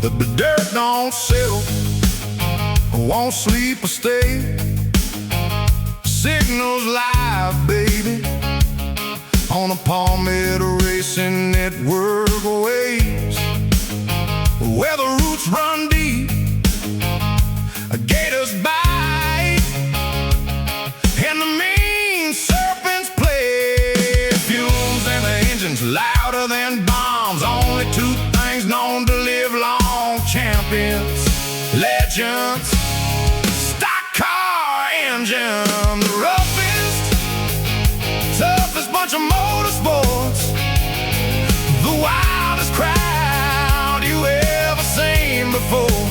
The dirt don't settle, won't sleep or stay. Signals live, baby, on the Palmetto Racing Network waves, where the roots run deep, gators bite, and the mean serpents play. Fumes and the engines louder than bombs. Only two things known to live long: champions, legends, stock car engine. The roughest, toughest bunch of motorsports, the wildest crowd you ever seen before.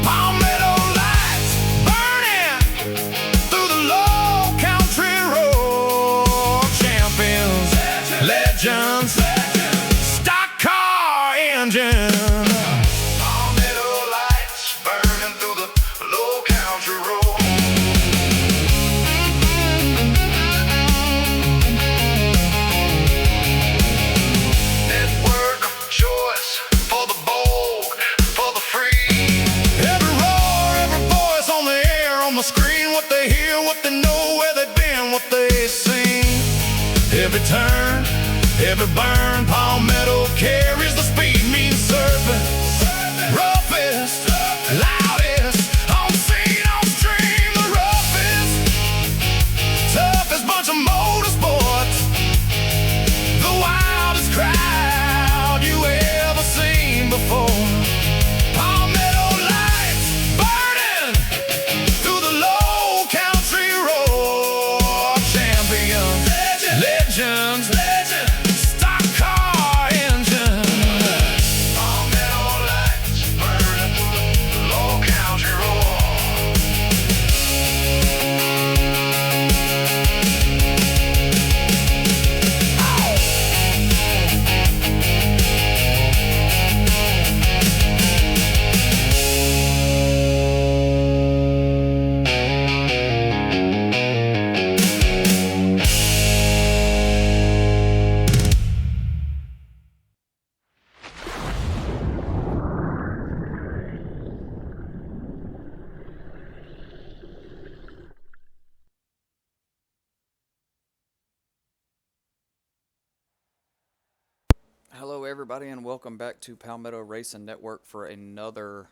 Palmetto lights burning through the low country road. Champions, legends, stock car engine. Palmetto lights burning through the low country road. Network of choice for the bold, for the free. Every roar, every voice on the air, on the screen. What they hear, what they know, where they've been, what they seen. Every turn, every burn, Palmetto carries the speed. Mean serpent, roughest, loudest, on scene, on stream. The roughest, toughest bunch of motorsports, the wildest crowd you ever seen before. Palmetto lights burning through the low country road. Champions, legends, stock car engine. Palmetto lights burning through the low country road. Hello everybody and welcome back to Palmetto Racing Network for another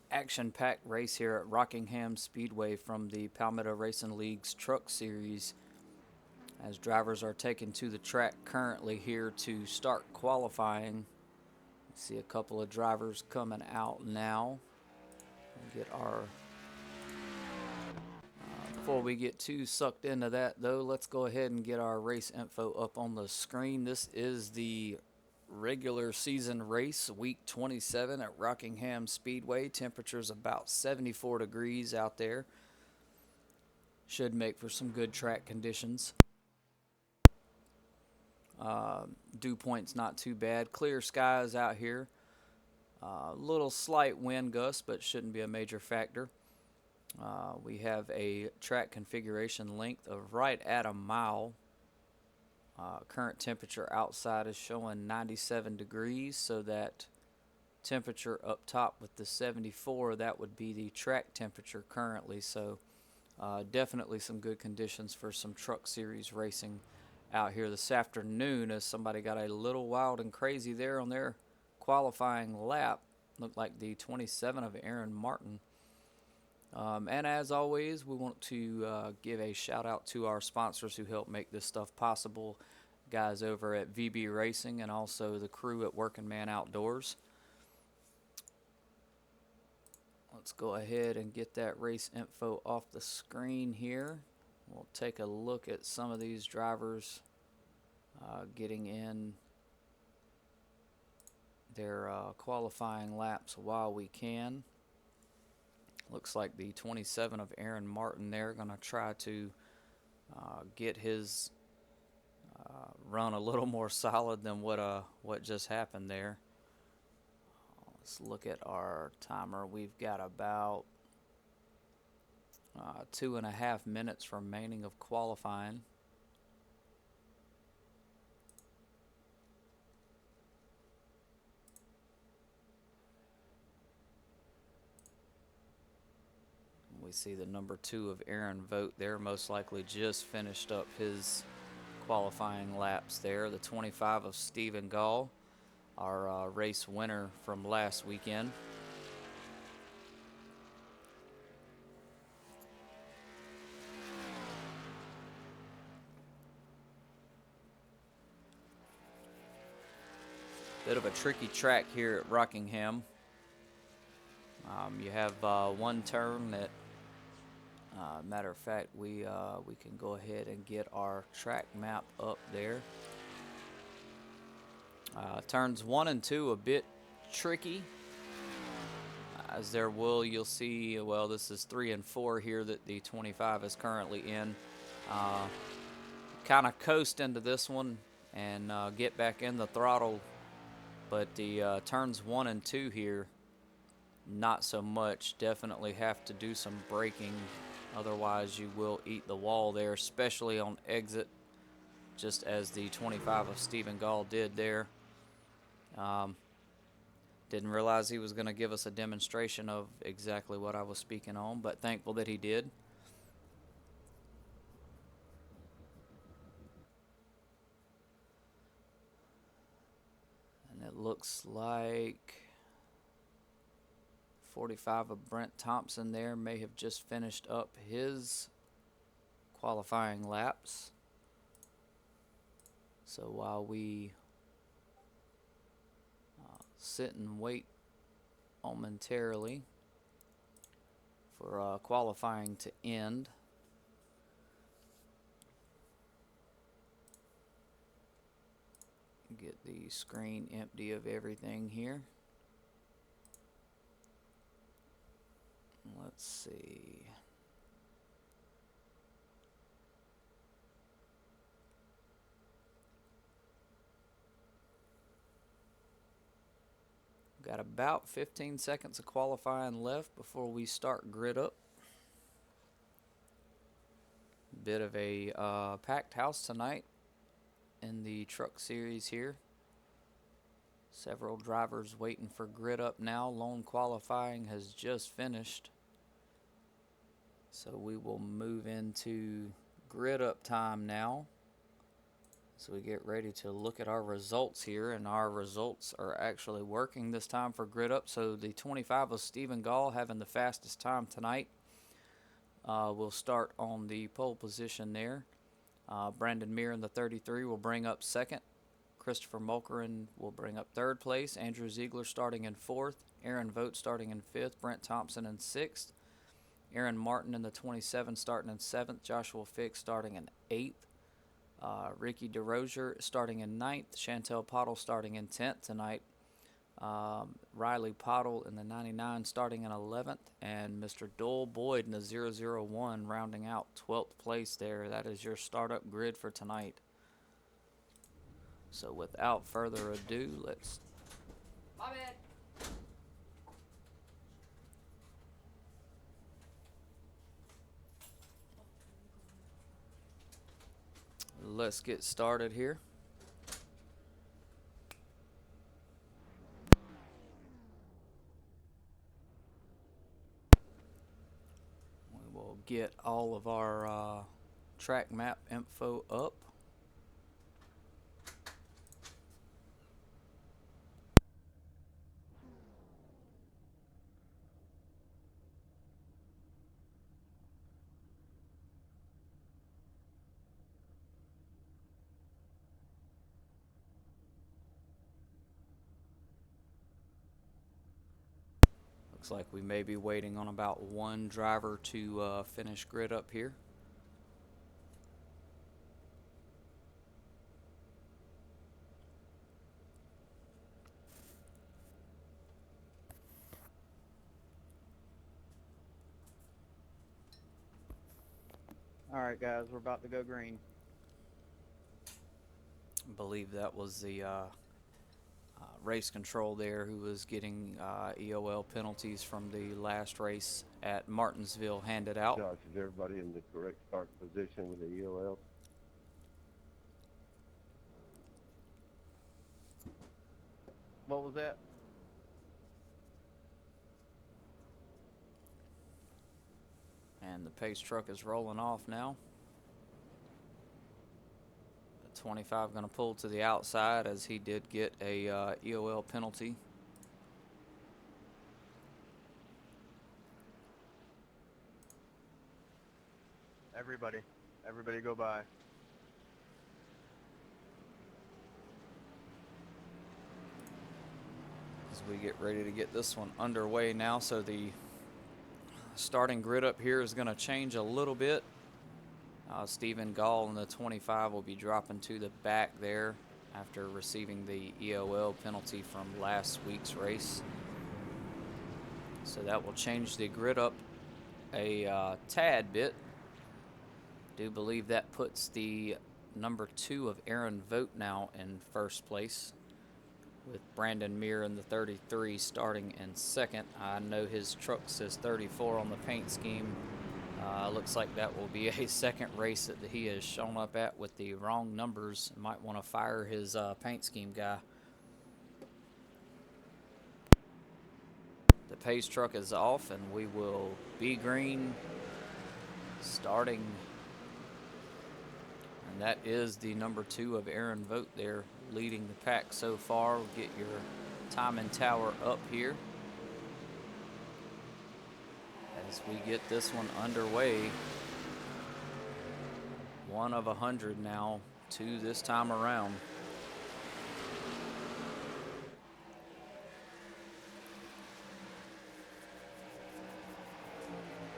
action-packed race here at Rockingham Speedway from the Palmetto Racing League's Truck Series, as drivers are taken to the track currently here to start qualifying. See a couple of drivers coming out now. We'll get our before we get too sucked into that, though, let's go ahead and get our race info up on the screen. This is the regular season race, week 27 at Rockingham Speedway. Temperature's about 74 degrees out there. Should make for some good track conditions. Dew point's not too bad. Clear skies out here. Little slight wind gust, but shouldn't be a major factor. We have a track configuration length of right at a mile. Current temperature outside is showing 97 degrees, so that temperature up top with the 74, that would be the track temperature currently. So definitely some good conditions for some Truck Series racing out here this afternoon, as somebody got a little wild and crazy there on their qualifying lap. Looked like the 27 of Aaron Martin. And as always, we want to give a shout out to our sponsors who help make this stuff possible. Guys over at VB Racing and also the crew at Working Man Outdoors. Let's go ahead and get that race info off the screen here. We'll take a look at some of these drivers getting in their qualifying laps while we can. Looks like the 27 of Aaron Martin there going to try to get his run a little more solid than what just happened there. Let's look at our timer. We've got about 2.5 minutes remaining of qualifying. see the number 2 of Aaron Vogt there, most likely just finished up his qualifying laps there. The 25 of Stephen Gall, our race winner from last weekend. Bit of a tricky track here at Rockingham. You have one turn that, matter of fact, we can go ahead and get our track map up there. Turns 1 and 2 a bit tricky, as you'll see, well, this is 3 and 4 here that the 25 is currently in. Kind of coast into this one and get back in the throttle, but the turns 1 and 2 here, not so much. Definitely have to do some braking, otherwise you will eat the wall there, especially on exit, just as the 25 of Stephen Gall did there. Didn't realize he was going to give us a demonstration of exactly what I was speaking on, but thankful that he did. And it looks like 45 of Brent Thompson there may have just finished up his qualifying laps. So while we sit and wait momentarily for qualifying to end, get the screen empty of everything here. Let's see. Got about 15 seconds of qualifying left before we start grid up. Bit of a packed house tonight in the truck series here. Several drivers waiting for grid up now. Lone qualifying has just finished, so we will move into grid up time now. So we get ready to look at our results here, and our results are actually working this time for grid up. So the 25 of Stephen Gall having the fastest time tonight. We'll start on the pole position there. Brandon Meir in the 33 will bring up second. Christopher Mulkerin will bring up third place. Andrew Ziegler starting in fourth. Aaron Vogt starting in fifth. Brent Thompson in sixth. Aaron Martin in the 27 starting in seventh. Joshua Fick starting in eighth. Ricky DeRozier starting in ninth. Chantel Pottle starting in 10th tonight. Riley Pottle in the 99 starting in 11th. And Mr. Dole Boyd in the 001 rounding out 12th place there. That is your startup grid for tonight. So without further ado, let's... My bad. Let's get started here. We will get all of our track map info up. Looks like we may be waiting on about one driver to finish grid up here. All right, guys, we're about to go green. I believe that was the race control there who was getting EOL penalties from the last race at Martinsville handed out. Josh, is everybody in the correct start position with the EOL? What was that? And the pace truck is rolling off now. The 25 going to pull to the outside as he did get a EOL penalty. Everybody go by. As we get ready to get this one underway now, so the starting grid up here is going to change a little bit. Stephen Gall in the 25 will be dropping to the back there after receiving the EOL penalty from last week's race. So that will change the grid up a tad bit. Do believe that puts the number 2 of Aaron Vogt now in first place, with Brandon Meir in the 33 starting in second. I know his truck says 34 on the paint scheme. Looks like that will be a second race that he has shown up at with the wrong numbers. Might want to fire his paint scheme guy. The pace truck is off, and we will be green starting. And that is the number 2 of Aaron Vogt there, leading the pack so far. We'll get your timing tower up here as we get this one underway. 1 of 100 now, 2 this time around.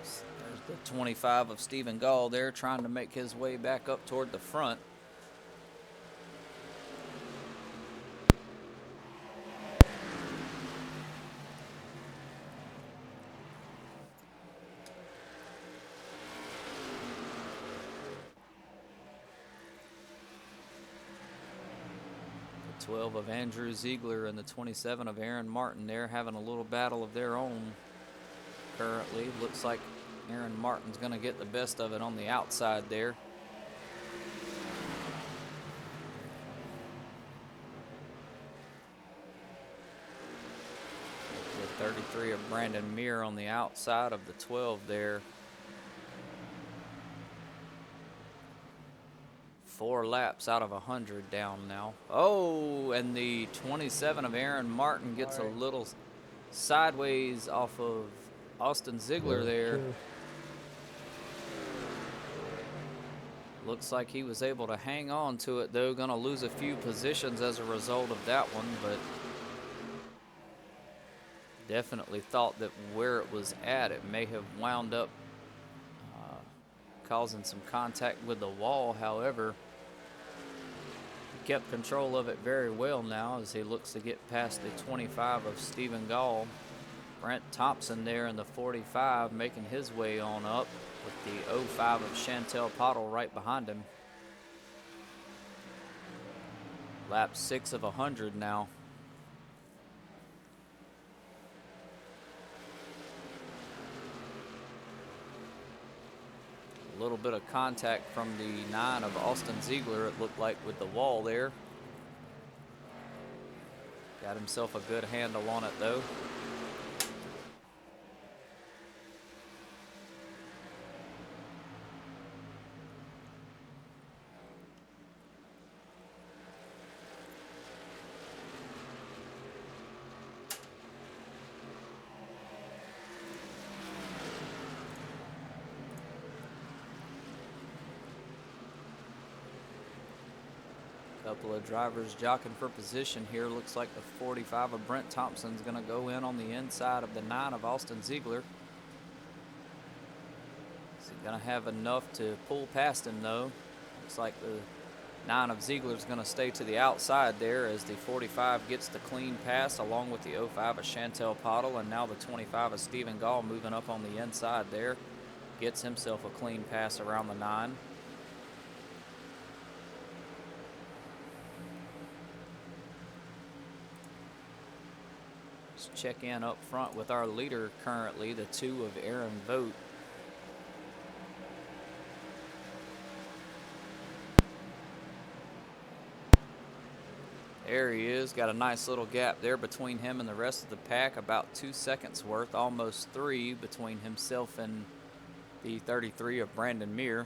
There's the 25 of Stephen Gall there, trying to make his way back up toward the front. The 12 of Andrew Ziegler and the 27 of Aaron Martin there having a little battle of their own currently. Looks like Aaron Martin's going to get the best of it on the outside there. The 33 of Brandon Meir on the outside of the 12 there. 4 laps out of 100 down now. Oh, and the 27 of Aaron Martin gets a little sideways off of Austin Ziegler there. Looks like he was able to hang on to it, though. Going to lose a few positions as a result of that one, but definitely thought that where it was at, it may have wound up causing some contact with the wall. However, he kept control of it very well now as he looks to get past the 25 of Stephen Gall. Brent Thompson there in the 45 making his way on up, with the 05 of Chantel Pottle right behind him. Lap 6 of 100 now. A little bit of contact from the 9 of Austin Ziegler, it looked like, with the wall there. Got himself a good handle on it, though. Couple of drivers jockeying for position here. Looks like the 45 of Brent Thompson's going to go in on the inside of the 9 of Austin Ziegler. Is he going to have enough to pull past him, though? Looks like the 9 of Ziegler's going to stay to the outside there as the 45 gets the clean pass along with the 05 of Chantel Pottle, and now the 25 of Stephen Gall moving up on the inside there. Gets himself a clean pass around the 9. Check in up front with our leader currently, the 2 of Aaron Vogt. There he is, got a nice little gap there between him and the rest of the pack, about 2 seconds worth, almost 3 between himself and The 33 of Brandon Meir,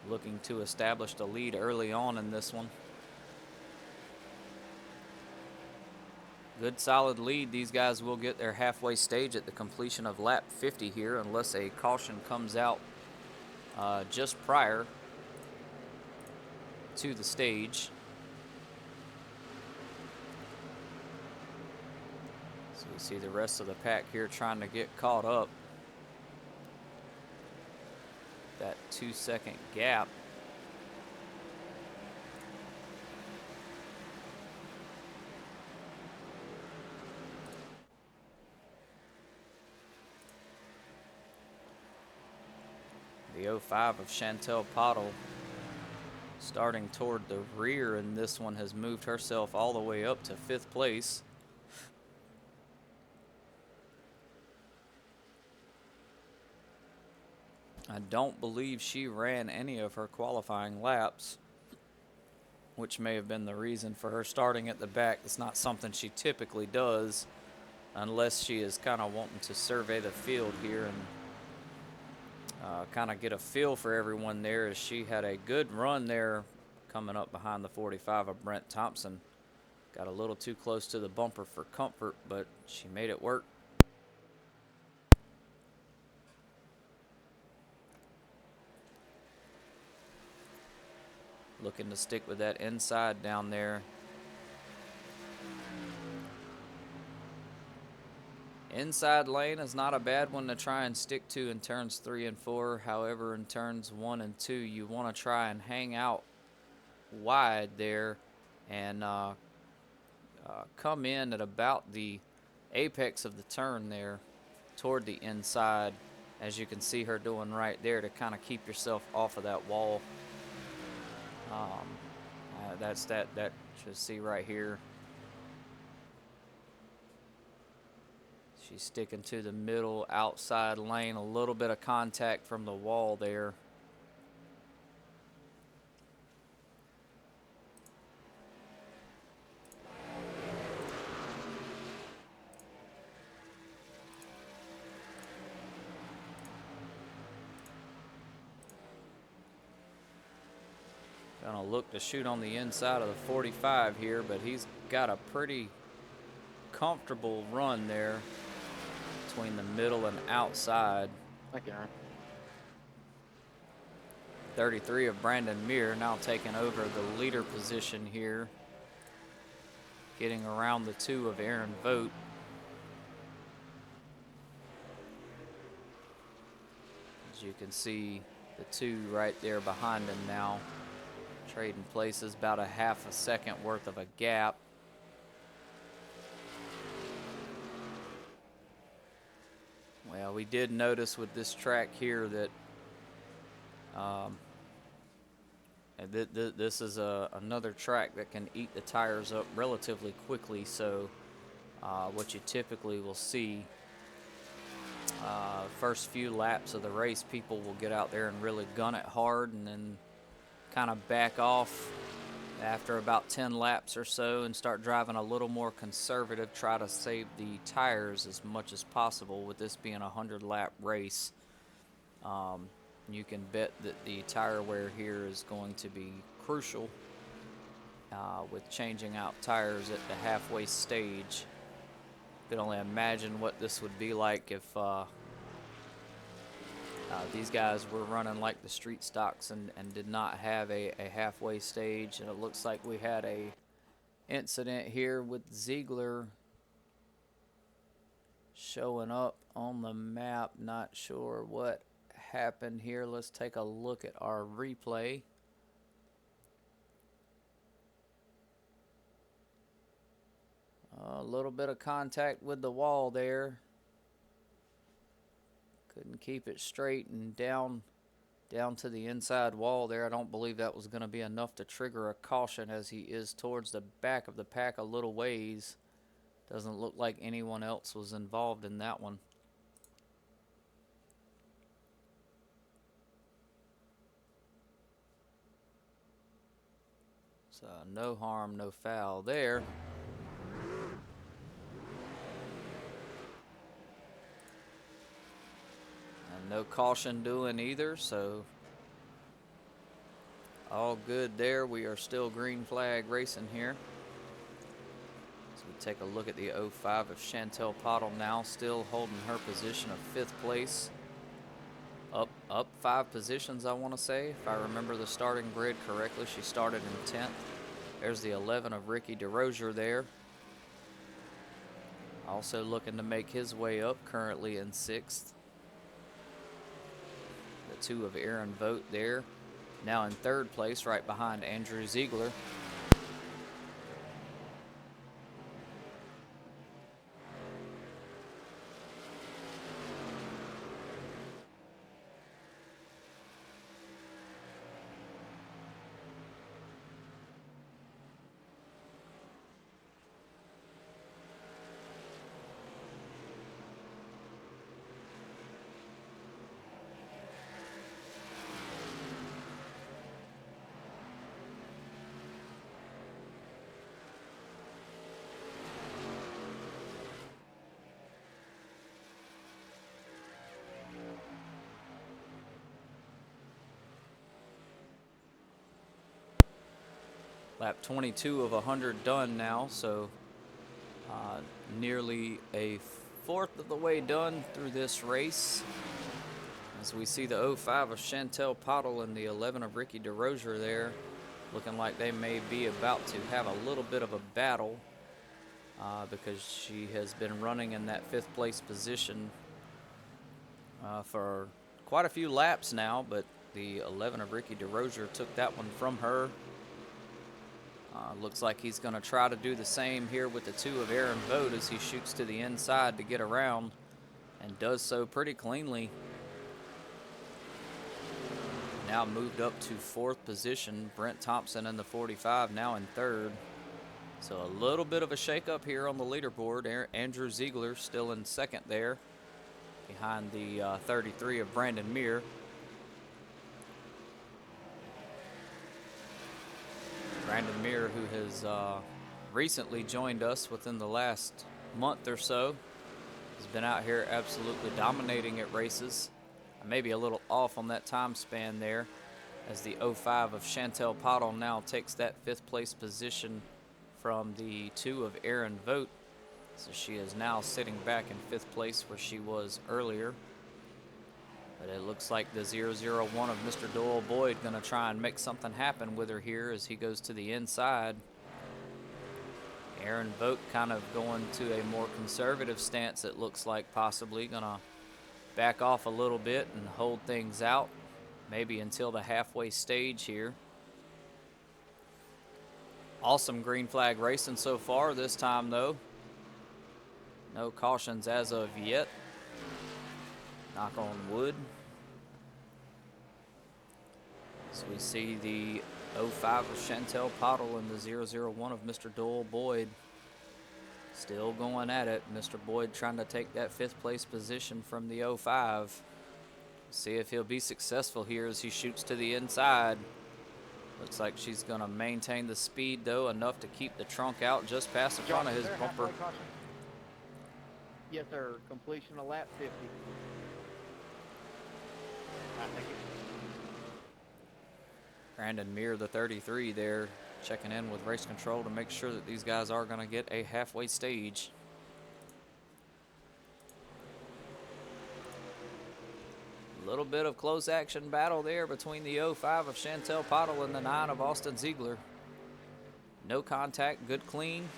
looking to establish the lead early on in this one. Good solid lead. These guys will get their halfway stage at the completion of lap 50 here, unless a caution comes out just prior to the stage. So we see the rest of the pack here trying to get caught up. That 2-second gap. The 05 of Chantel Pottle starting toward the rear, and this one has moved herself all the way up to 5th place. I don't believe she ran any of her qualifying laps, which may have been the reason for her starting at the back. It's not something she typically does unless she is kind of wanting to survey the field here and kind of get a feel for everyone there, as she had a good run there coming up behind the 45 of Brent Thompson. Got a little too close to the bumper for comfort, but she made it work. Looking to stick with that inside down there. Inside lane is not a bad one to try and stick to in turns 3 and 4. However, in turns 1 and 2, you want to try and hang out wide there and come in at about the apex of the turn there toward the inside, as you can see her doing right there, to kind of keep yourself off of that wall. That's that you see right here. She's sticking to the middle outside lane, a little bit of contact from the wall there. Gonna look to shoot on the inside of the 45 here, but he's got a pretty comfortable run there between the middle and outside. Thank you, Aaron. 33 of Brandon Meir now taking over the leader position here, getting around the 2 of Aaron Vogt. As you can see, the 2 right there behind him now, trading places, about a half a second worth of a gap. Well, we did notice with this track here that this is another track that can eat the tires up relatively quickly. So what you typically will see, first few laps of the race, people will get out there and really gun it hard and then kind of back off after about 10 laps or so and start driving a little more conservative, try to save the tires as much as possible. With this being a 100-lap race, you can bet that the tire wear here is going to be crucial with changing out tires at the halfway stage. You can only imagine what this would be like if these guys were running like the street stocks and did not have a halfway stage. And it looks like we had a incident here with Ziegler showing up on the map. Not sure what happened here. Let's take a look at our replay. A little bit of contact with the wall there. Couldn't keep it straight and down to the inside wall there. I don't believe that was going to be enough to trigger a caution, as he is towards the back of the pack a little ways. Doesn't look like anyone else was involved in that one. So no harm, no foul there. No caution doing either, so all good there. We are still green flag racing here. So we take a look at the 05 of Chantel Pottle now, still holding her position of 5th place. Up 5 positions, I want to say. If I remember the starting grid correctly, she started in 10th. There's the 11 of Ricky DeRozier there. Also looking to make his way up, currently in 6th. The 2 of Aaron Vogt there. Now in 3rd place, right behind Andrew Ziegler. Lap 22 of 100 done now, so nearly a 1/4 of the way done through this race. As we see the 05 of Chantel Pottle and the 11 of Ricky DeRozier there, looking like they may be about to have a little bit of a battle because she has been running in that 5th place position for quite a few laps now, but the 11 of Ricky DeRozier took that one from her. Looks like he's going to try to do the same here with the 2 of Aaron Vogt as he shoots to the inside to get around, and does so pretty cleanly. Now moved up to 4th position. Brent Thompson in the 45, now in 3rd. So a little bit of a shakeup here on the leaderboard. Andrew Ziegler still in 2nd there, behind the 33 of Brandon Meir. Brandon Meir, who has recently joined us within the last month or so, has been out here absolutely dominating at races. I may be a little off on that time span there, as the 05 of Chantel Pottle now takes that 5th place position from the 2 of Aaron Vogt. So she is now sitting back in 5th place where she was earlier. But it looks like the 001 of Mr. Doyle Boyd going to try and make something happen with her here as he goes to the inside. Aaron Vogt kind of going to a more conservative stance, it looks like, possibly going to back off a little bit and hold things out, maybe until the halfway stage here. Awesome green flag racing so far this time, though. No cautions as of yet. Knock on wood. So we see the 05 of Chantel Pottle and the 001 of Mr. Doyle Boyd still going at it. Mr. Boyd trying to take that 5th place position from the 05. See if he'll be successful here as he shoots to the inside. Looks like she's going to maintain the speed, though, enough to keep the trunk out just past the front of his bumper. Yes, sir. Completion of lap 50. I think it. Brandon Meir, the 33 there, checking in with race control to make sure that these guys are going to get a halfway stage. A little bit of close action battle there between the 05 of Chantel Pottle and the 9 of Austin Ziegler. No contact, good clean.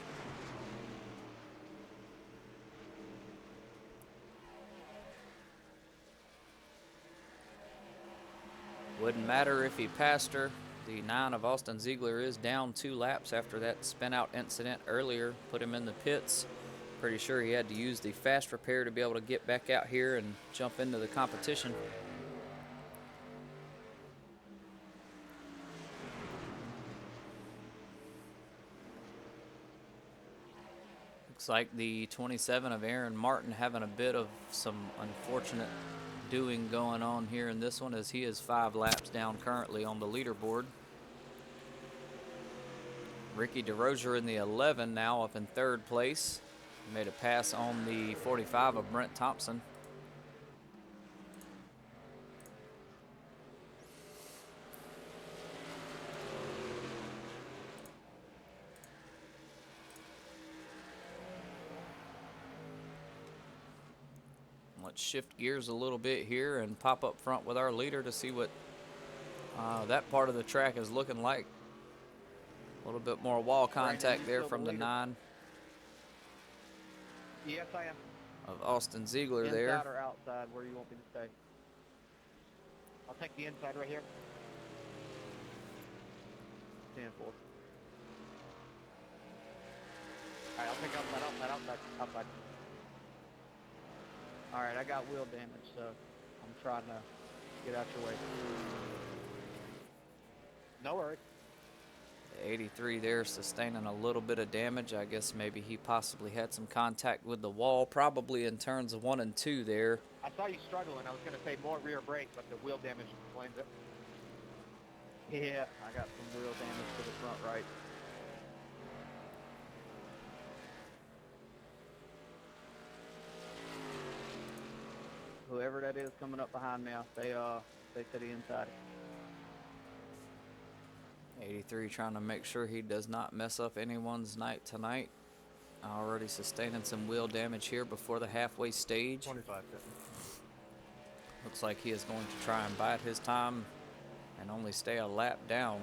Wouldn't matter if he passed her. The 9 of Austin Ziegler is down 2 laps after that spin out incident earlier, put him in the pits. Pretty sure he had to use the fast repair to be able to get back out here and jump into the competition. Looks like the 27 of Aaron Martin having a bit of some unfortunate doing going on here in this one, as he is 5 laps down currently on the leaderboard. Ricky DeRozier in the 11 now up in 3rd place. Made a pass on the 45 of Brent Thompson. let's shift gears a little bit here and pop up front with our leader to see what that part of the track is looking like. A little bit more wall contact you there still from the the leader? 9 Yes, I am. of Austin Ziegler Inside there. or outside, where you want me to stay? I'll take the inside right here. 10-4. Alright, I'll take outside. Alright, I got wheel damage, so I'm trying to get out your way. No worries. The 83 there sustaining a little bit of damage. I guess maybe he possibly had some contact with the wall, probably in turns 1 and 2 there. I saw you struggling. I was going to say more rear brake, but the wheel damage explains it. Yeah, I got some wheel damage to the front right. Whoever that is coming up behind me, I'll stay to the inside. 83 trying to make sure he does not mess up anyone's night tonight. Already sustaining some wheel damage here before the halfway stage. 25. Looks like he is going to try and bide his time and only stay a lap down.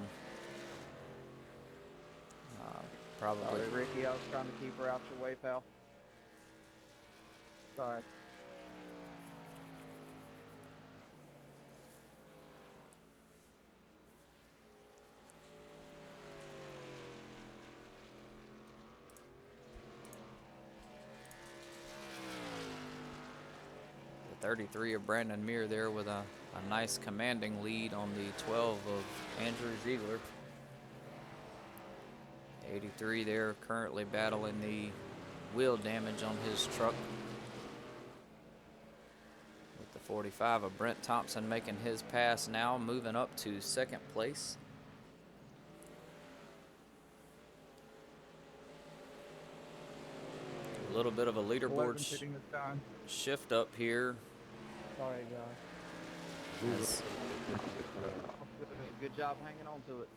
Probably. Sorry, Ricky, I was trying to keep her out your way, pal. Sorry. The 33 of Brandon Muir there with a nice commanding lead on the 12 of Andrew Ziegler. 83 there currently battling the wheel damage on his truck. With the 45 of Brent Thompson making his pass now, moving up to second place. A little bit of a leaderboard shift up here. Sorry, guys. As Good job hanging on to it.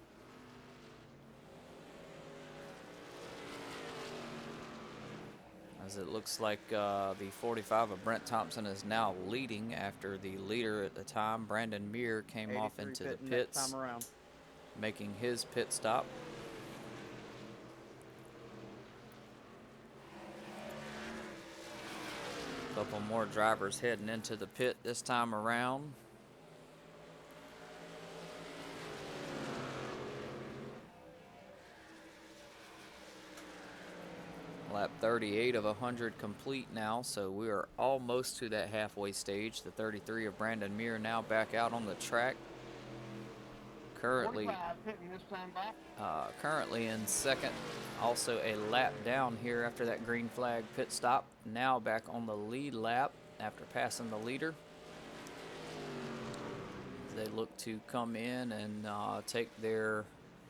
As it looks like the 45 of Brent Thompson is now leading after the leader at the time, Brandon Muir, came off into the pitting next pits, time around. making his pit stop. Couple more drivers heading into the pit this time around. Lap 38 of 100 complete now, so we are almost to that halfway stage. The 33 of Brandon Muir now back out on the track. Currently in second, also a lap down here after that green flag pit stop. Now back on the lead lap after passing the leader. They look to come in and take their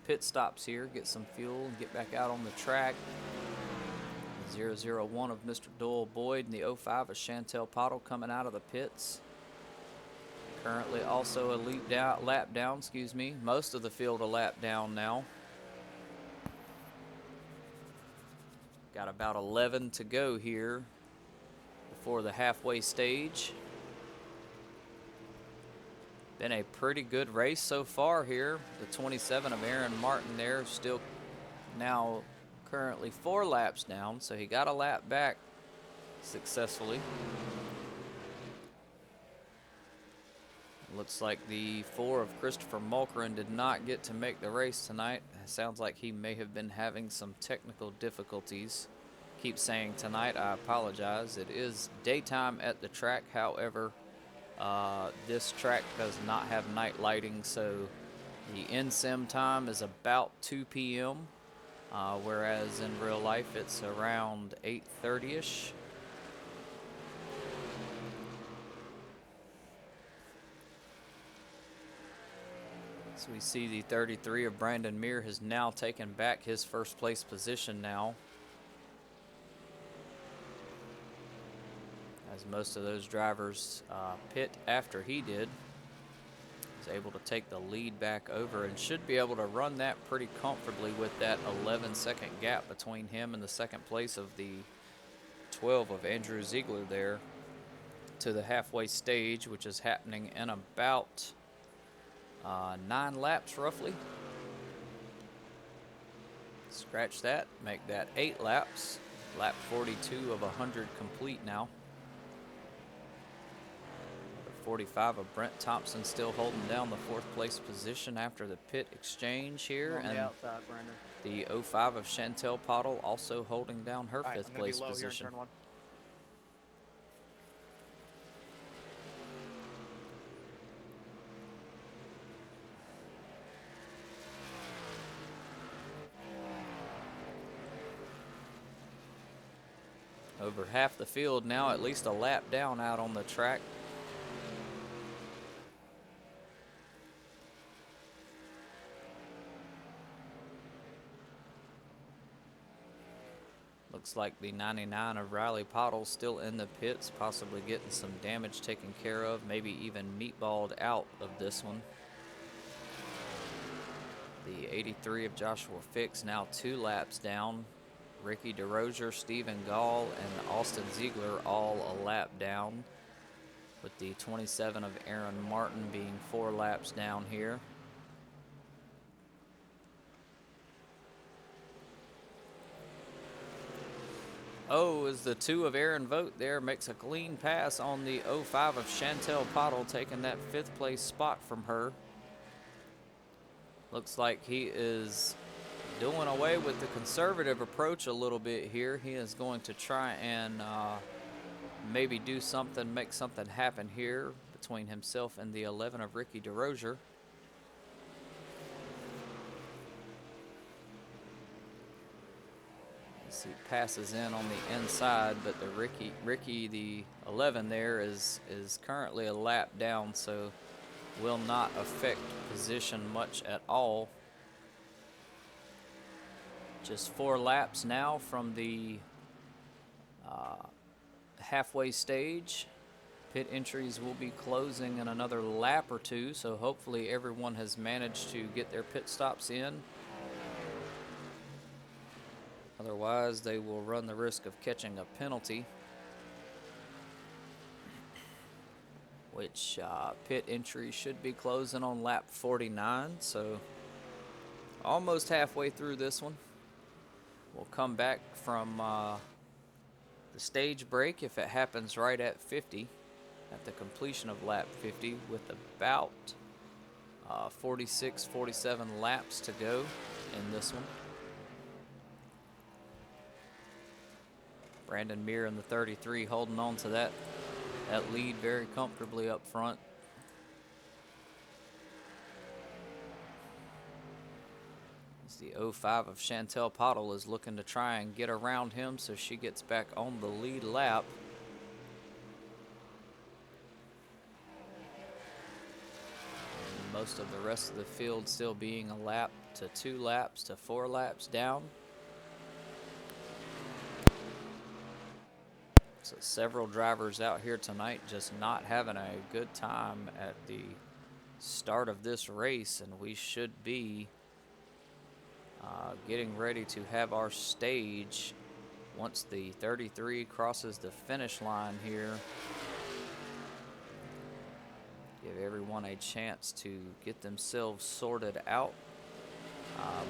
pit stops here, get some fuel, and get back out on the track. 001 of Mr. Doyle Boyd and the 05 of Chantel Pottle coming out of the pits. Currently also a lap down, most of the field a lap down now. Got about 11 to go here before the halfway stage. Been a pretty good race so far here. The 27 of Aaron Martin there still now currently 4 laps down, so he got a lap back successfully. Looks like the 4 of Christopher Mulkerin did not get to make the race tonight. It sounds like he may have been having some technical difficulties. Keep saying tonight, I apologize. It is daytime at the track, however, this track does not have night lighting, so the in-sim time is about 2 p.m., whereas in real life it's around 8:30ish. So we see the 33 of Brandon Muir has now taken back his first place position now, as most of those drivers pit after he did. He's able to take the lead back over and should be able to run that pretty comfortably with that 11-second gap between him and the second place of the 12 of Andrew Ziegler there. to the halfway stage, which is happening in about 9 laps roughly. Scratch that, make that 8 laps. Lap 42 of 100 complete now. 45 of Brent Thompson still holding down the 4th place position after the pit exchange here. On And the outside, Brandon. the 05 of Chantel Pottle also holding down her All right, 5th I'm gonna place be low position. here in turn 1. Over half the field now, at least a lap down out on the track. Looks like the 99 of Riley Pottle still in the pits, possibly getting some damage taken care of, maybe even meatballed out of this one. The 83 of Joshua Fix now 2 laps down. Ricky DeRozier, Stephen Gall, and Austin Ziegler all a lap down, with the 27 of Aaron Martin being 4 laps down here. Oh, as the 2 of Aaron Vogt there makes a clean pass on the 05 of Chantel Pottle, taking that 5th place spot from her. Looks like he is doing away with the conservative approach a little bit here. He is going to try and maybe do something, make something happen here between himself and the 11 of Ricky DeRozier. He passes in on the inside, but the Ricky the 11 there is currently a lap down, so will not affect position much at all. Just 4 laps now from the halfway stage. Pit entries will be closing in another lap or 2, so hopefully everyone has managed to get their pit stops in. Otherwise, they will run the risk of catching a penalty, which pit entry should be closing on lap 49, so almost halfway through this one. We'll come back from the stage break if it happens right at 50, at the completion of lap 50, with about 46, 47 laps to go in this one. Brandon Meir in the 33 holding on to that lead very comfortably up front. As the 05 of Chantel Pottle is looking to try and get around him so she gets back on the lead lap. And most of the rest of the field still being a lap to 2 laps to 4 laps down. So several drivers out here tonight just not having a good time at the start of this race, and we should be getting ready to have our stage once the 33 crosses the finish line here. Give everyone a chance to get themselves sorted out.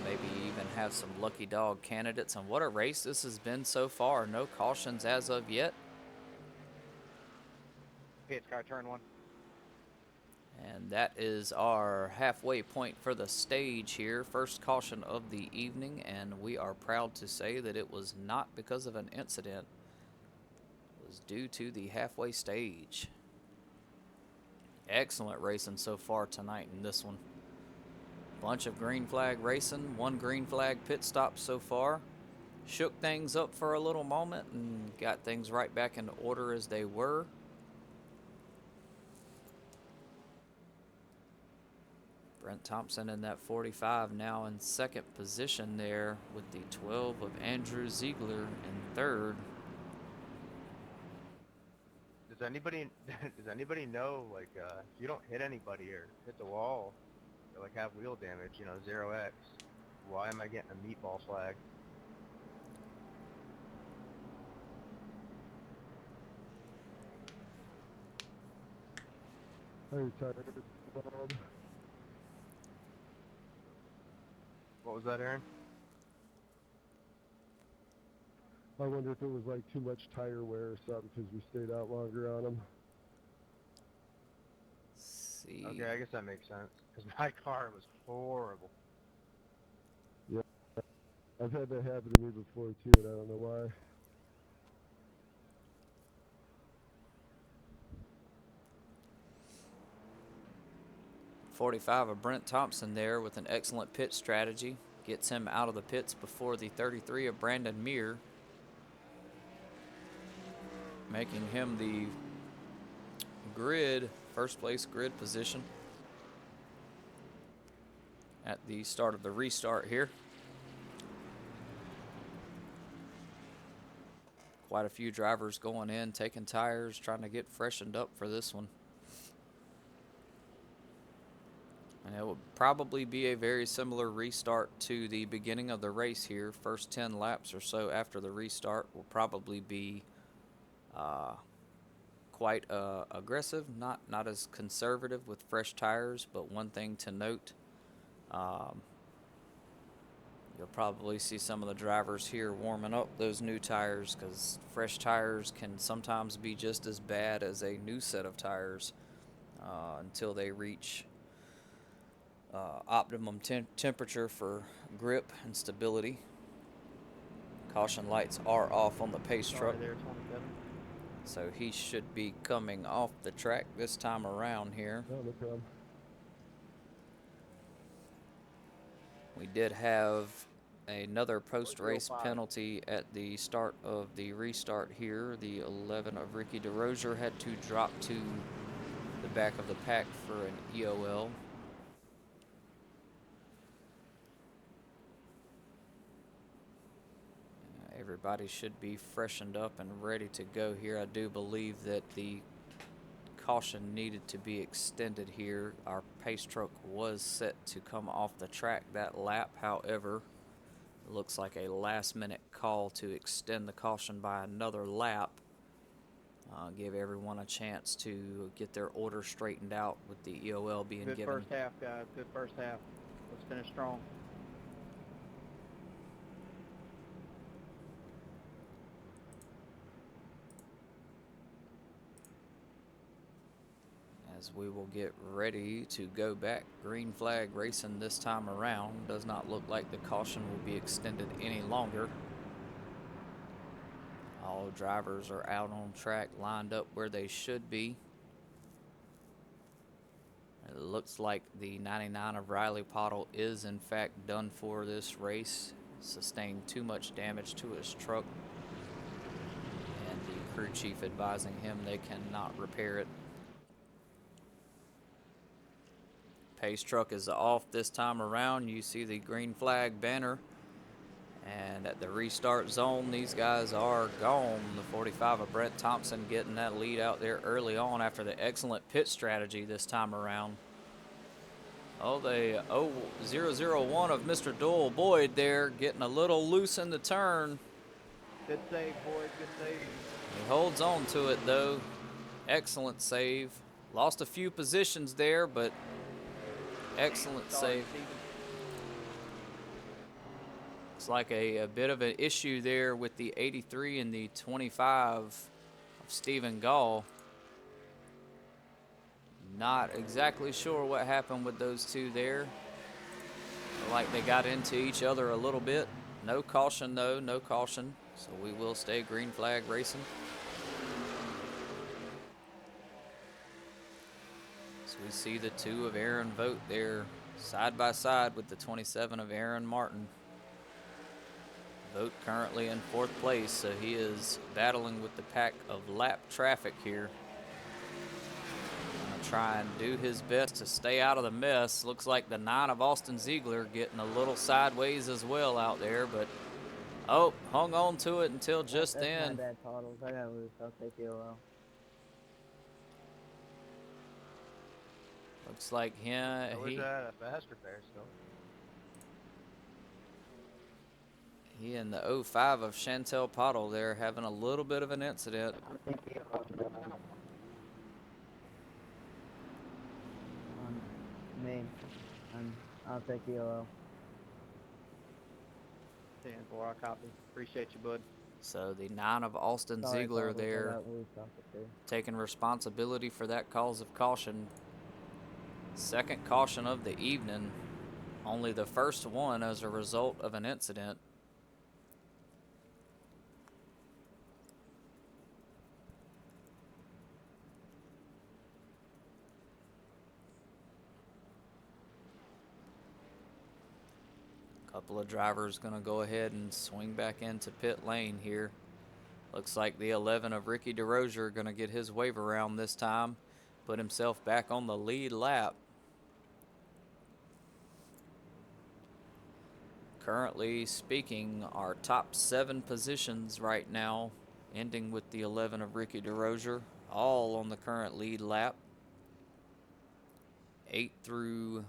Maybe even have some lucky dog candidates. And what a race this has been so far. No cautions as of yet. Pits car, turn 1. And that is our halfway point for the stage here. First caution of the evening, and we are proud to say that it was not because of an incident. It was due to the halfway stage. Excellent racing so far tonight in this one. Bunch of green flag racing, 1 green flag pit stop so far. Shook things up for a little moment and got things right back in order as they were. Brent Thompson in that 45 now in 2nd position there, with the 12 of Andrew Ziegler in 3rd. Does anybody know, like, if you don't hit anybody or hit the wall or like have wheel damage, you know, 0x, why am I getting a meatball flag? I retired. What was that, Aaron? I wonder if it was like too much tire wear or something because we stayed out longer on them. See. Okay, I guess that makes sense. Because my car was horrible. Yeah, I've had that happen to me before too, and I don't know why. 45 of Brent Thompson there with an excellent pit strategy. Gets him out of the pits before the 33 of Brandon Muir, making him the first place grid position at the start of the restart here. Quite a few drivers going in, taking tires, trying to get freshened up for this one. And it will probably be a very similar restart to the beginning of the race here. First 10 laps or so after the restart will probably be quite aggressive, not as conservative with fresh tires. But one thing to note, you'll probably see some of the drivers here warming up those new tires, because fresh tires can sometimes be just as bad as a new set of tires until they reach optimum temperature for grip and stability. Caution lights are off on the pace truck, Sorry there, 27. so he should be coming off the track this time around here. No, no problem. We did have another post-race penalty at the start of the restart here. The 11 of Ricky DeRozier had to drop to the back of the pack for an EOL. Everybody should be freshened up and ready to go here. I do believe that the caution needed to be extended here. Our pace truck was set to come off the track that lap. However, it looks like a last-minute call to extend the caution by another lap. Give everyone a chance to get their order straightened out with the EOL being Good given. first half, guys. Good first half. Let's finish strong. As we will get ready to go back. Green flag racing this time around. Does not look like the caution will be extended any longer. All drivers are out on track, lined up where they should be. It looks like the 99 of Riley Pottle is in fact done for this race. Sustained too much damage to his truck, and the crew chief advising him they cannot repair it. Pace truck is off this time around. You see the green flag banner. And at the restart zone, these guys are gone. The 45 of Brent Thompson getting that lead out there early on after the excellent pit strategy this time around. Oh, the 001 of Mr. Doyle Boyd there getting a little loose in the turn. Good save, boys. Good save. He holds on to it, though. Excellent save. Lost a few positions there, but excellent save. It's like a bit of an issue there with the 83 and the 25 of Stephen Gall. Not exactly sure what happened with those two there. Like they got into each other a little bit. No caution though, no caution. So we will stay green flag racing. So we see the 2 of Aaron Vogt there side by side with the 27 of Aaron Martin. Vogt currently in 4th place, so he is battling with the pack of lap traffic here. Gonna try and do his best to stay out of the mess. Looks like the 9 of Austin Ziegler getting a little sideways as well out there, but oh, hung on to it until just That's then. my bad, Toddles. I gotta lose. I'll take EOL. Looks like Was that a fast repair still? he and the 05 of Chantel Pottle there having a little bit of an incident. I'll take EOL. 10-4, I copy. Appreciate you, bud. So the 9 of Austin Sorry, Ziegler Carlos, I there got loose off the tee. taking responsibility for that cause of caution. Second caution of the evening. Only the first one as a result of an incident. Couple of drivers going to go ahead and swing back into pit lane here. Looks like the 11 of Ricky DeRozier going to get his wave around this time. Put himself back on the lead lap. Currently speaking, our top 7 positions right now, ending with the 11 of Ricky DeRozier, all on the current lead lap. 8 through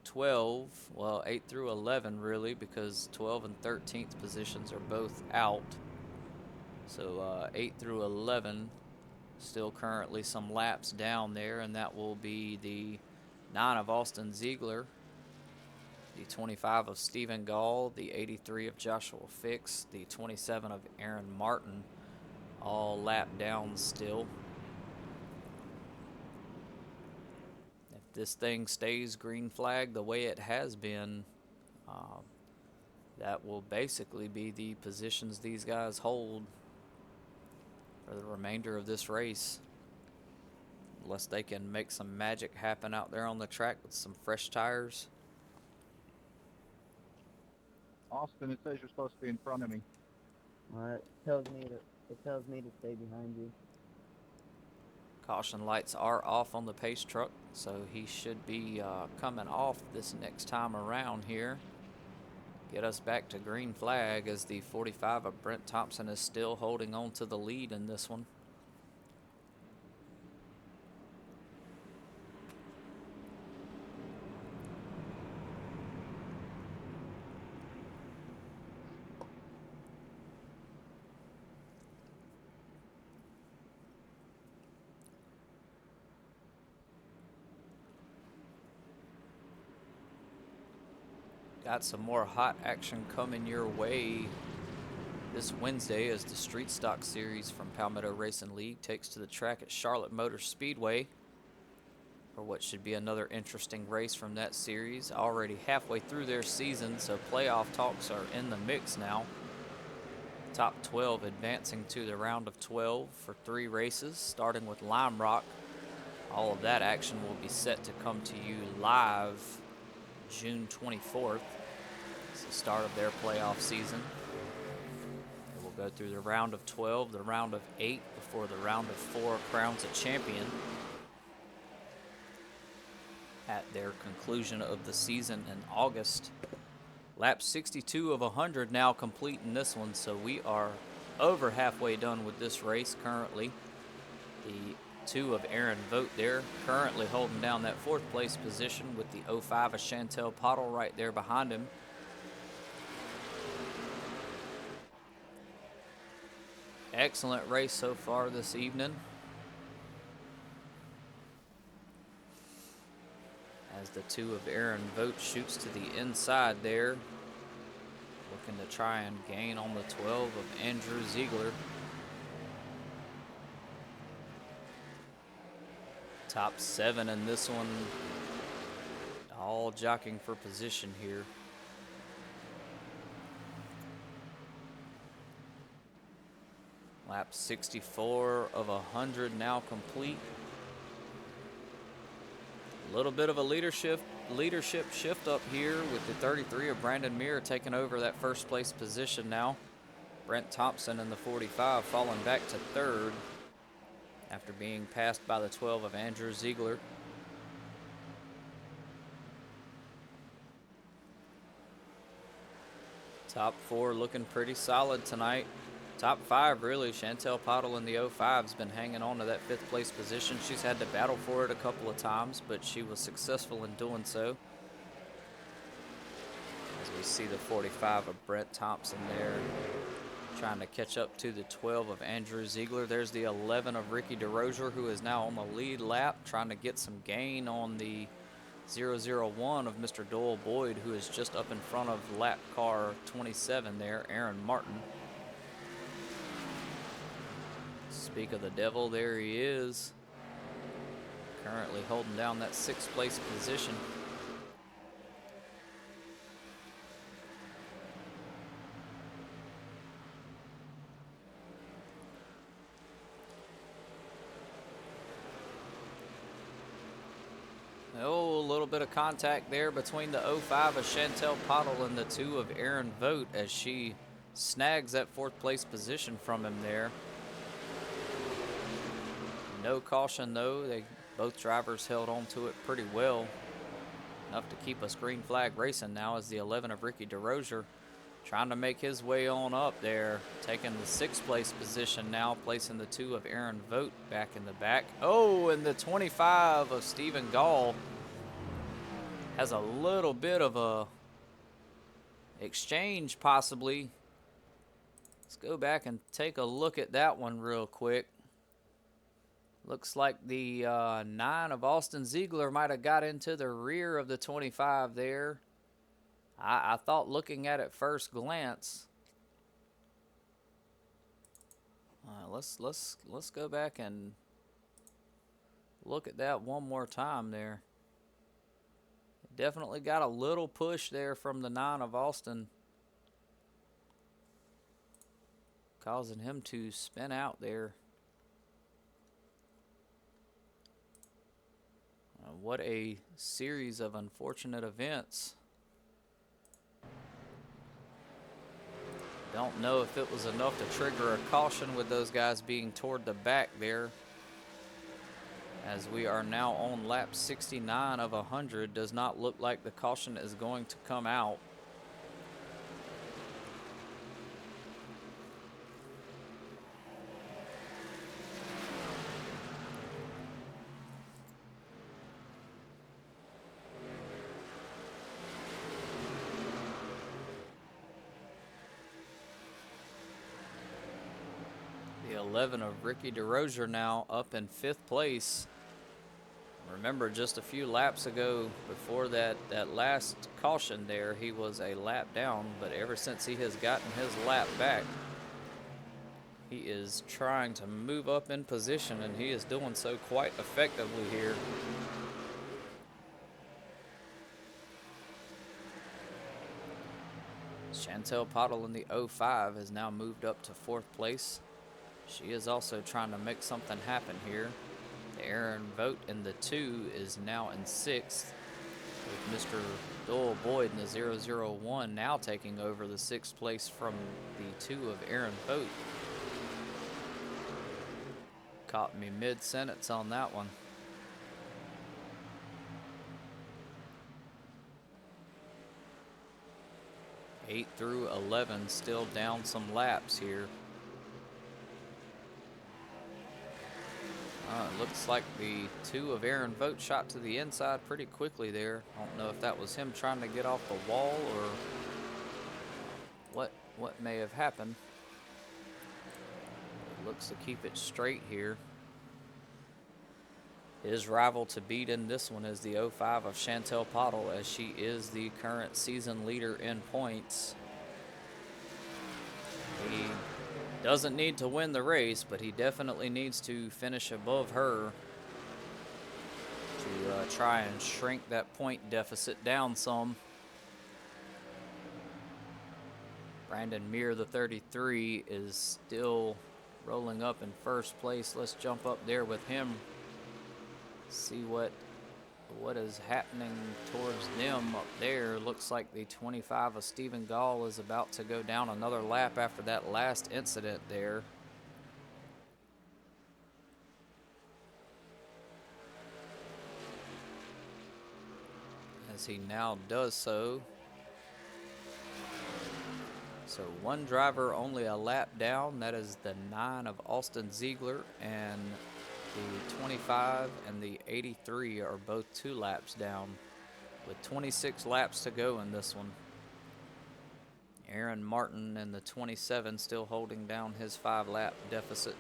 12, well, 8 through 11 really, because 12 and 13th positions are both out. So 8 through 11, still currently some laps down there, and that will be the 9 of Austin Ziegler, the 25 of Stephen Gall, the 83 of Joshua Fix, the 27 of Aaron Martin, all lap down still. If this thing stays green flag the way it has been, that will basically be the positions these guys hold for the remainder of this race. Unless they can make some magic happen out there on the track with some fresh tires. Austin, it says you're supposed to be in front of me. It tells me to stay behind you. Caution lights are off on the pace truck, so he should be coming off this next time around here. Get us back to green flag as the 45 of Brent Thompson is still holding on to the lead in this one. Got some more hot action coming your way this Wednesday as the Street Stock Series from Palmetto Racing League takes to the track at Charlotte Motor Speedway for what should be another interesting race from that series. Already halfway through their season, so playoff talks are in the mix now. Top 12 advancing to the round of 12 for 3 races, starting with Lime Rock. All of that action will be set to come to you live June 24th. It's the start of their playoff season. They will go through the round of 12, the round of 8, before the round of 4 crowns a champion at their conclusion of the season in August. Lap 62 of 100 now complete in this one, so we are over halfway done with this race currently. The 2 of Aaron Vogt there, currently holding down that 4th place position with the 05 of Chantel Pottle right there behind him. Excellent race so far this evening. As the 2 of Aaron Vogt shoots to the inside there, looking to try and gain on the 12 of Andrew Ziegler. Top 7 in this one, all jockeying for position here. Lap 64 of 100 now complete. A little bit of a leadership shift up here with the 33 of Brandon Muir taking over that 1st place position now. Brent Thompson in the 45 falling back to 3rd after being passed by the 12 of Andrew Ziegler. Top 4 looking pretty solid tonight. Top 5 really. Chantel Pottle in the 05 has been hanging on to that 5th place position. She's had to battle for it a couple of times, but she was successful in doing so. As we see the 45 of Brent Thompson there, trying to catch up to the 12 of Andrew Ziegler. There's the 11 of Ricky DeRozier, who is now on the lead lap, trying to get some gain on the 001 of Mr. Doyle Boyd, who is just up in front of lap car 27 there, Aaron Martin. Speak of the devil, there he is. Currently holding down that 6th place position. Oh, a little bit of contact there between the 05 of Chantel Pottle and the 2 of Aaron Vogt as she snags that 4th place position from him there. No caution though. Both drivers held on to it pretty well. Enough to keep us green flag racing now as the 11 of Ricky DeRozier trying to make his way on up there. Taking the 6th place position now, placing the 2 of Aaron Vogt back in the back. Oh, and the 25 of Stephen Gall has a little bit of a exchange possibly. Let's go back and take a look at that one real quick. Looks like the 9 of Austin Ziegler might have got into the rear of the 25 there. I thought looking at it first glance. Let's go back and look at that one more time there. Definitely got a little push there from the 9 of Austin, causing him to spin out there. What a series of unfortunate events. Don't know if it was enough to trigger a caution with those guys being toward the back there. As we are now on lap 69 of 100, does not look like the caution is going to come out. The 11 of Ricky DeRozier now up in 5th place. Remember, just a few laps ago, before that last caution there, he was a lap down, but ever since he has gotten his lap back, he is trying to move up in position, and he is doing so quite effectively here. Chantel Pottle in the 05 has now moved up to 4th place. She is also trying to make something happen here. Aaron Vogt in the 2 is now in 6th, with Mr. Doyle Boyd in the 001 now taking over the 6th place from the 2 of Aaron Vogt. Caught me mid-sentence on that one. Eight through 11, still down some laps here. It looks like the 2 of Aaron Vogt shot to the inside pretty quickly there. I don't know if that was him trying to get off the wall or what may have happened. It looks to keep it straight here. His rival to beat in this one is the 05 of Chantel Pottle, as she is the current season leader in points. He doesn't need to win the race, but he definitely needs to finish above her to try and shrink that point deficit down some. Brandon Meir, the 33, is still rolling up in 1st place. Let's jump up there with him, see what is happening towards them up there. Looks like the 25 of Stephen Gall is about to go down another lap after that last incident there. As he now does so. So one driver only a lap down. That is the 9 of Austin Ziegler, and the 25 and the 83 are both 2 laps down, with 26 laps to go in this one. Aaron Martin in the 27 still holding down his 5-lap deficit.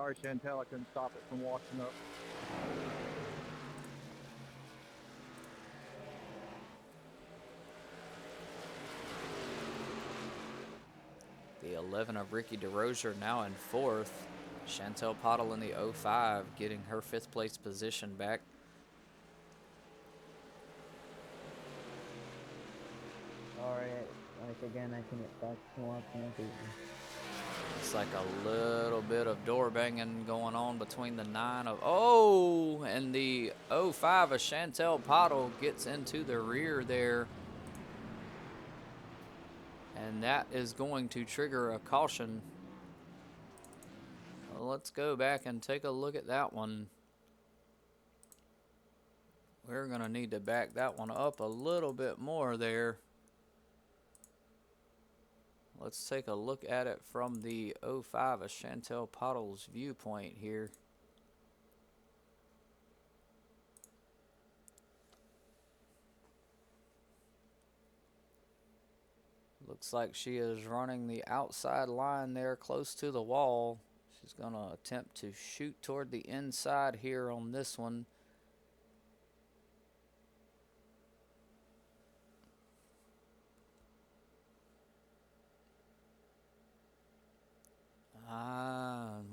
Sorry, Chantel, I couldn't stop it from washing up. The 11 of Ricky DeRozier now in 4th. Chantel Pottle in the 05 getting her 5th place position back. Sorry, like again, I can get back to watching it. It's like a little bit of door banging going on between the 9 of, oh, and the 05 of Chantel Pottle gets into the rear there. And that is going to trigger a caution. Well, let's go back and take a look at that one. We're going to need to back that one up a little bit more there. Let's take a look at it from the 05 of Chantel Pottle's viewpoint here. Looks like she is running the outside line there close to the wall. She's going to attempt to shoot toward the inside here on this one.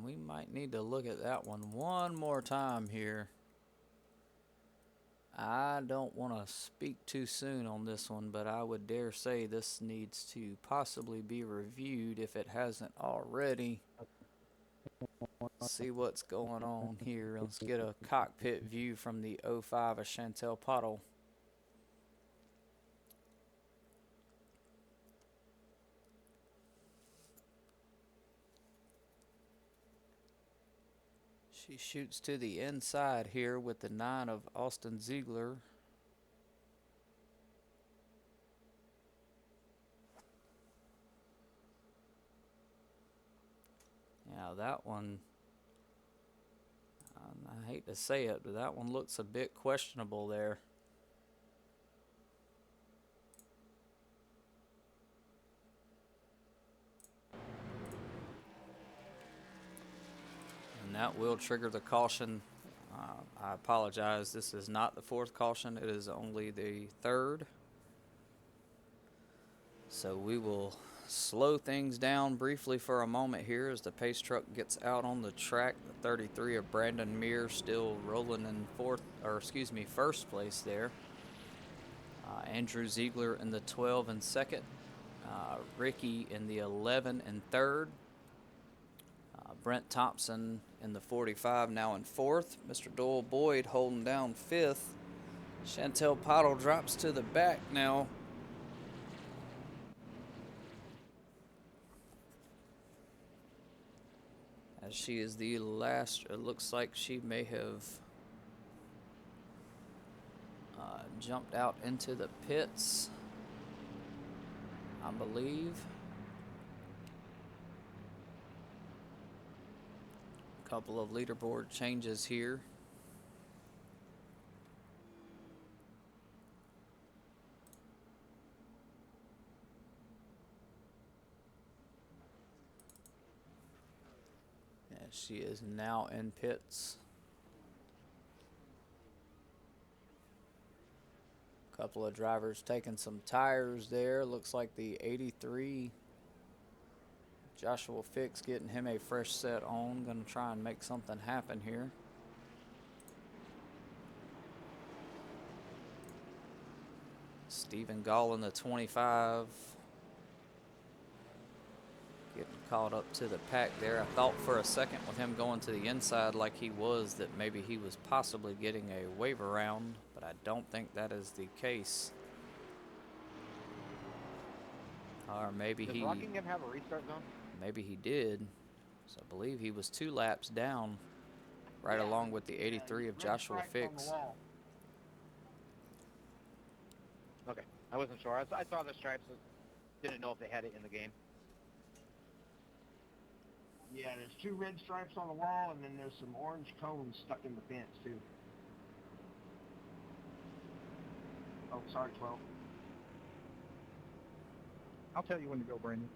We might need to look at that one more time here. I don't want to speak too soon on this one, but I would dare say this needs to possibly be reviewed if it hasn't already. Let's see what's going on here. Let's get a cockpit view from the 05 of Chantel Pottle. She shoots to the inside here with the 9 of Austin Ziegler. Now that one, I hate to say it, but that one looks a bit questionable there. And that will trigger the caution. I apologize, this is not the 4th caution, it is only the 3rd. So we will slow things down briefly for a moment here as the pace truck gets out on the track. The 33 of Brandon Mears still rolling in first place there. Andrew Ziegler in the 12 and 2nd. Ricky in the 11 and 3rd. Brent Thompson in the 45 now in 4th. Mr. Doyle Boyd holding down 5th. Chantel Pottle drops to the back now. As she is the last, it looks like she may have jumped out into the pits, I believe. A couple of leaderboard changes here. She is now in pits. A couple of drivers taking some tires there. Looks like the 83 Joshua Fix getting him a fresh set on. Gonna try and make something happen here. Stephen Gall in the 25. Getting caught up to the pack there. I thought for a second with him going to the inside like he was that maybe he was possibly getting a wave around, but I don't think that is the case. Or maybe Does Rockingham have a restart zone? maybe he did. So I believe he was 2 laps down, right along with the 83 of Joshua Fix. Okay, I wasn't sure. I saw the stripes. Didn't know if they had it in the game. Yeah, there's 2 red stripes on the wall, and then there's some orange cones stuck in the fence, too. Oh, sorry, 12. I'll tell you when to go, Brandon.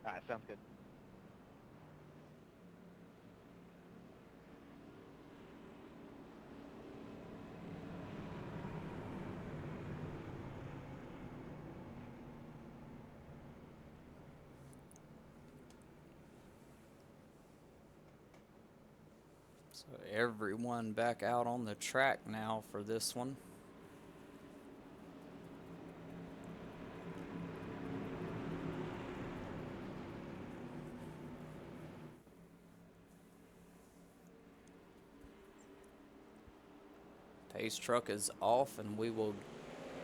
Alright, sounds good. So everyone back out on the track now for this one. Pace truck is off, and we will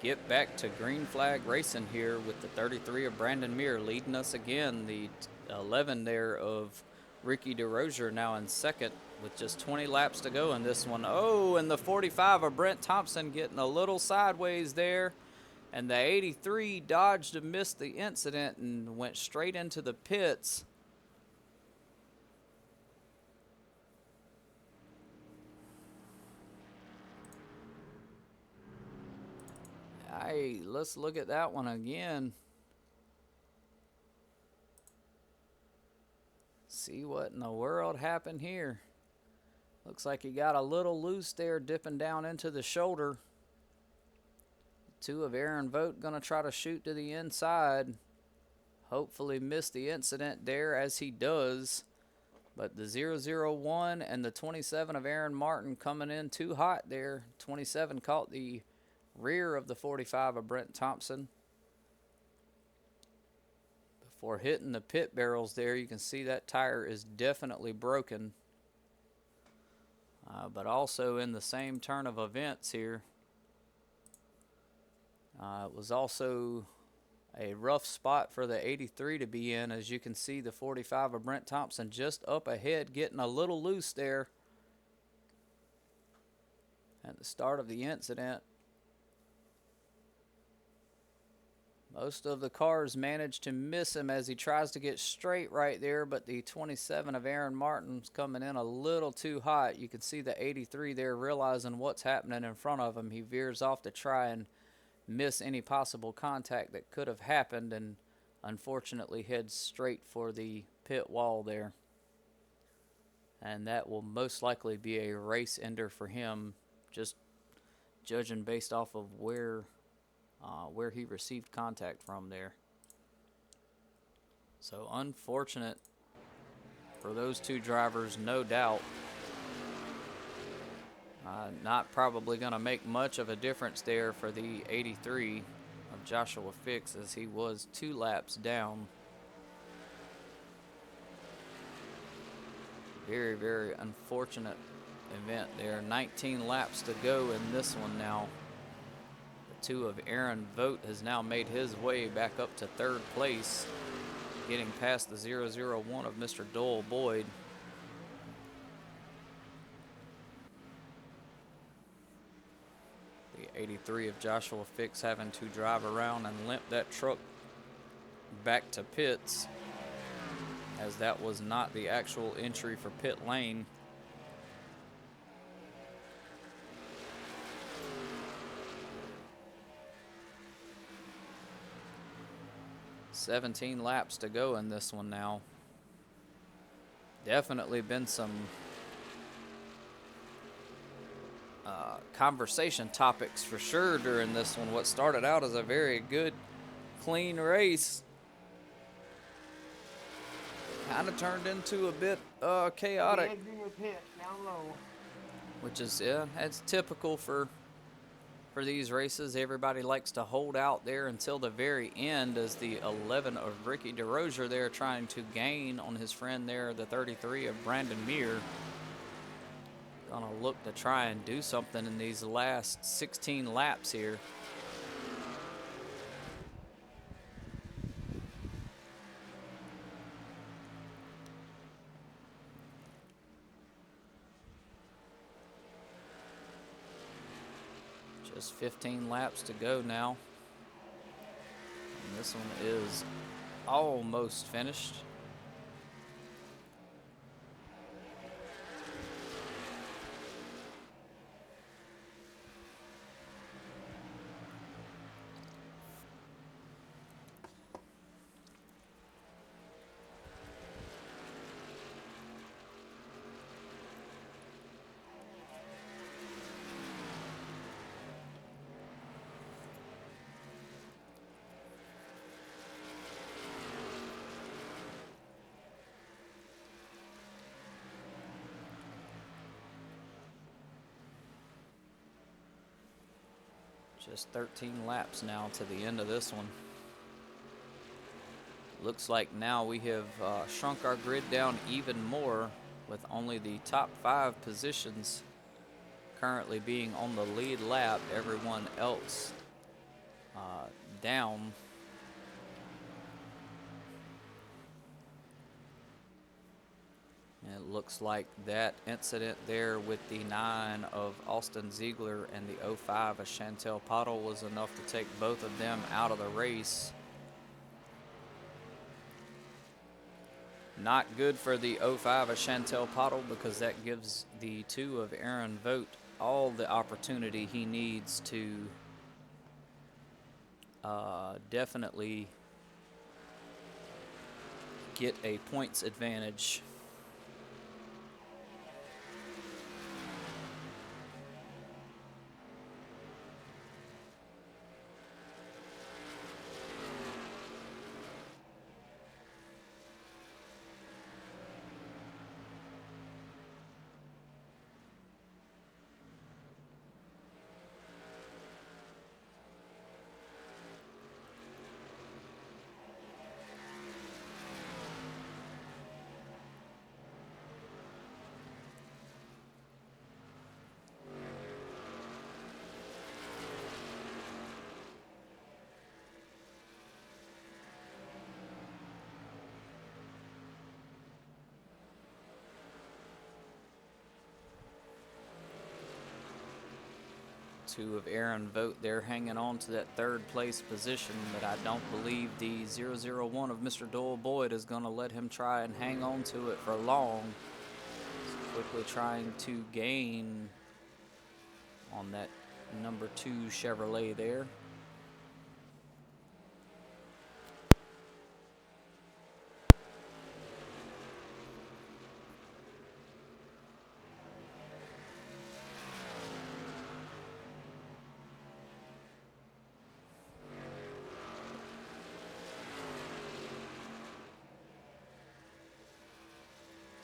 get back to green flag racing here with the 33 of Brandon Muir leading us again. The 11 there of Ricky DeRozier now in second with just 20 laps to go in this one. Oh, and the 45 of Brent Thompson getting a little sideways there. And the 83 dodged and missed the incident and went straight into the pits. Hey, let's look at that one again. See what in the world happened here. Looks like he got a little loose there, dipping down into the shoulder. Two of Aaron Vogt gonna try to shoot to the inside. Hopefully miss the incident there as he does. But the 001 and the 27 of Aaron Martin coming in too hot there. 27 caught the rear of the 45 of Brent Thompson. Before hitting the pit barrels there, you can see that tire is definitely broken. But also in the same turn of events here, it was also a rough spot for the 83 to be in. As you can see, the 45 of Brent Thompson just up ahead, getting a little loose there at the start of the incident. Most of the cars managed to miss him as he tries to get straight right there, but the 27 of Aaron Martin's coming in a little too hot. You can see the 83 there realizing what's happening in front of him. He veers off to try and miss any possible contact that could have happened, and unfortunately heads straight for the pit wall there. And that will most likely be a race ender for him, just judging based off of where he received contact from there. So unfortunate for those two drivers, no doubt. Not probably going to make much of a difference there for the 83 of Joshua Fix, as he was 2 laps down. Very, very unfortunate event there. 19 laps to go in this one now. The 2 of Aaron Vogt has now made his way back up to 3rd place, getting past the 001 of Mr. Doyle Boyd. The 83 of Joshua Fix having to drive around and limp that truck back to pits, as that was not the actual entry for pit lane. $17 laps to go in this one now. Definitely been some conversation topics for sure during this one. What started out as a very good, clean race kind of turned into a bit chaotic, Down low. which is, yeah, it's typical for these races. Everybody likes to hold out there until the very end, as the 11 of Ricky DeRozier there trying to gain on his friend there, the 33 of Brandon Muir. Gonna look to try and do something in these last 16 laps here. Just 15 laps to go now. And this one is almost finished. Just 13 laps now to the end of this one. Looks like now we have shrunk our grid down even more, with only the top 5 positions currently being on the lead lap. Everyone else down. And it looks like that incident there with the 9 of Austin Ziegler and the 05 of Chantel Pottle was enough to take both of them out of the race. Not good for the 05 of Chantel Pottle, because that gives the 2 of Aaron Vogt all the opportunity he needs to definitely get a points advantage. Two of Aaron Vogt there hanging on to that 3rd place position, but I don't believe the 001 of Mr. Doyle Boyd is going to let him try and hang on to it for long. He's quickly trying to gain on that number 2 Chevrolet there.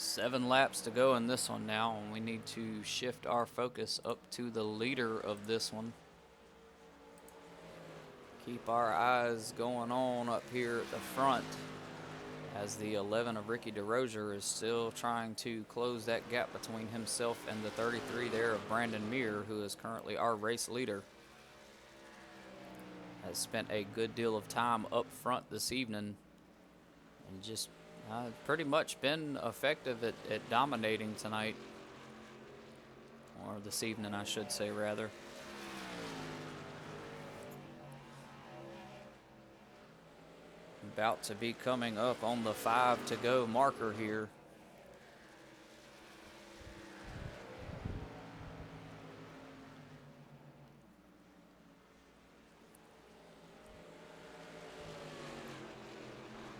Seven laps to go in this one now, and we need to shift our focus up to the leader of this one. Keep our eyes going on up here at the front, as the 11 of Ricky DeRozier is still trying to close that gap between himself and the 33 there of Brandon Meir, who is currently our race leader. Has spent a good deal of time up front this evening and just pretty much been effective at dominating tonight, or this evening I should say rather. About to be coming up on the 5 to go marker here.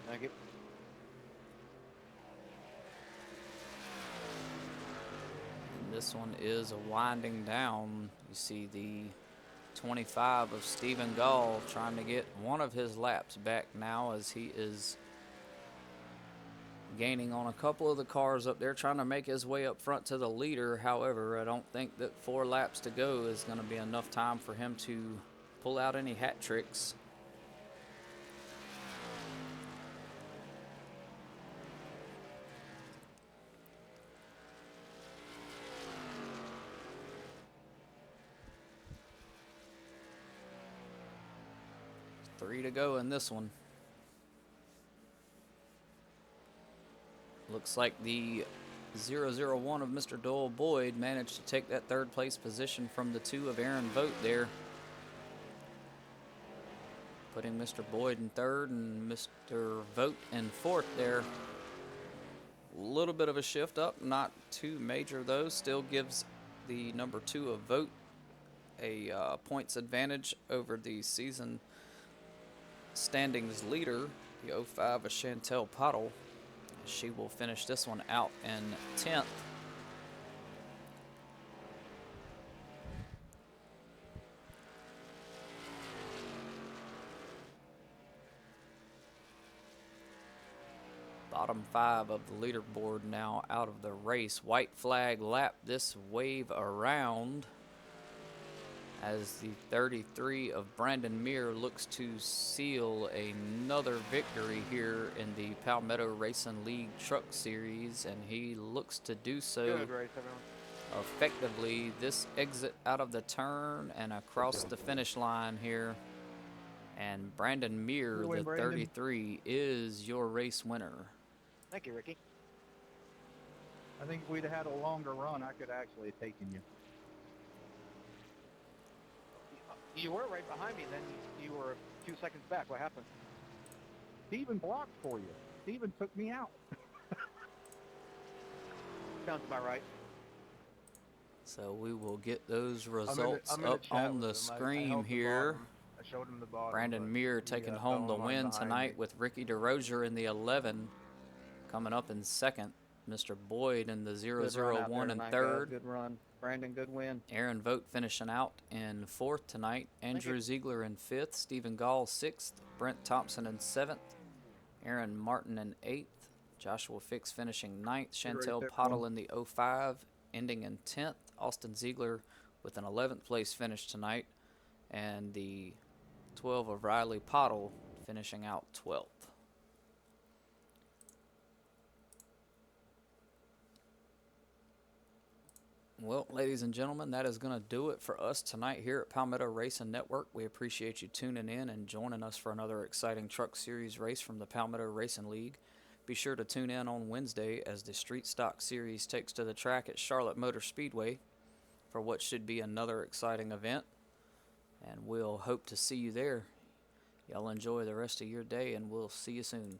Thank you. This one is winding down. You see the 25 of Stephen Gall trying to get one of his laps back now, as he is gaining on a couple of the cars up there, trying to make his way up front to the leader. However, I don't think that 4 laps to go is going to be enough time for him to pull out any hat tricks. Three to go in this one. Looks like the 001 of Mr. Doyle Boyd managed to take that 3rd place position from the 2 of Aaron Vogt there, putting Mr. Boyd in 3rd and Mr. Vogt in 4th there. A little bit of a shift up, not too major though. Still gives the number 2 of Vogt a points advantage over the season standings leader, the 05 of Chantel Pottle. She will finish this one out in 10th. Bottom 5 of the leaderboard now out of the race. White flag lap this wave around, as the 33 of Brandon Muir looks to seal another victory here in the Palmetto Racing League Truck Series, and he looks to do so Good race, everyone. effectively. This exit out of the turn and across the finish line here, and Brandon Muir, Good win, the Brandon. 33, is your race winner. Thank you, Ricky. I think if we'd have had a longer run, I could actually have taken you. You were right behind me, then you were 2 seconds back. What happened? Steven blocked for you. Steven took me out. Sounds about right. So we will get those I'm in results the up chat on with the him. I screen held the here. bottom. I showed him the bottom. Brandon but Muir he, taking fell home the in line win behind tonight me. with Ricky DeRozier in the 11. Coming up in second, Mr. Boyd in the Good run out 001 there in tonight, guys. third. Good run. Brandon, good win. Aaron Vogt finishing out in fourth tonight. Andrew Ziegler in fifth. Stephen Gall sixth. Brent Thompson in seventh. Aaron Martin in eighth. Joshua Fix finishing ninth. Chantel Pottle in the 05 ending in 10th. Austin Ziegler with an 11th place finish tonight. And the 12 of Riley Pottle finishing out 12th. Well, ladies and gentlemen, that is going to do it for us tonight here at Palmetto Racing Network. We appreciate you tuning in and joining us for another exciting Truck Series race from the Palmetto Racing League. Be sure to tune in on Wednesday as the Street Stock Series takes to the track at Charlotte Motor Speedway for what should be another exciting event. And we'll hope to see you there. Y'all enjoy the rest of your day, and we'll see you soon.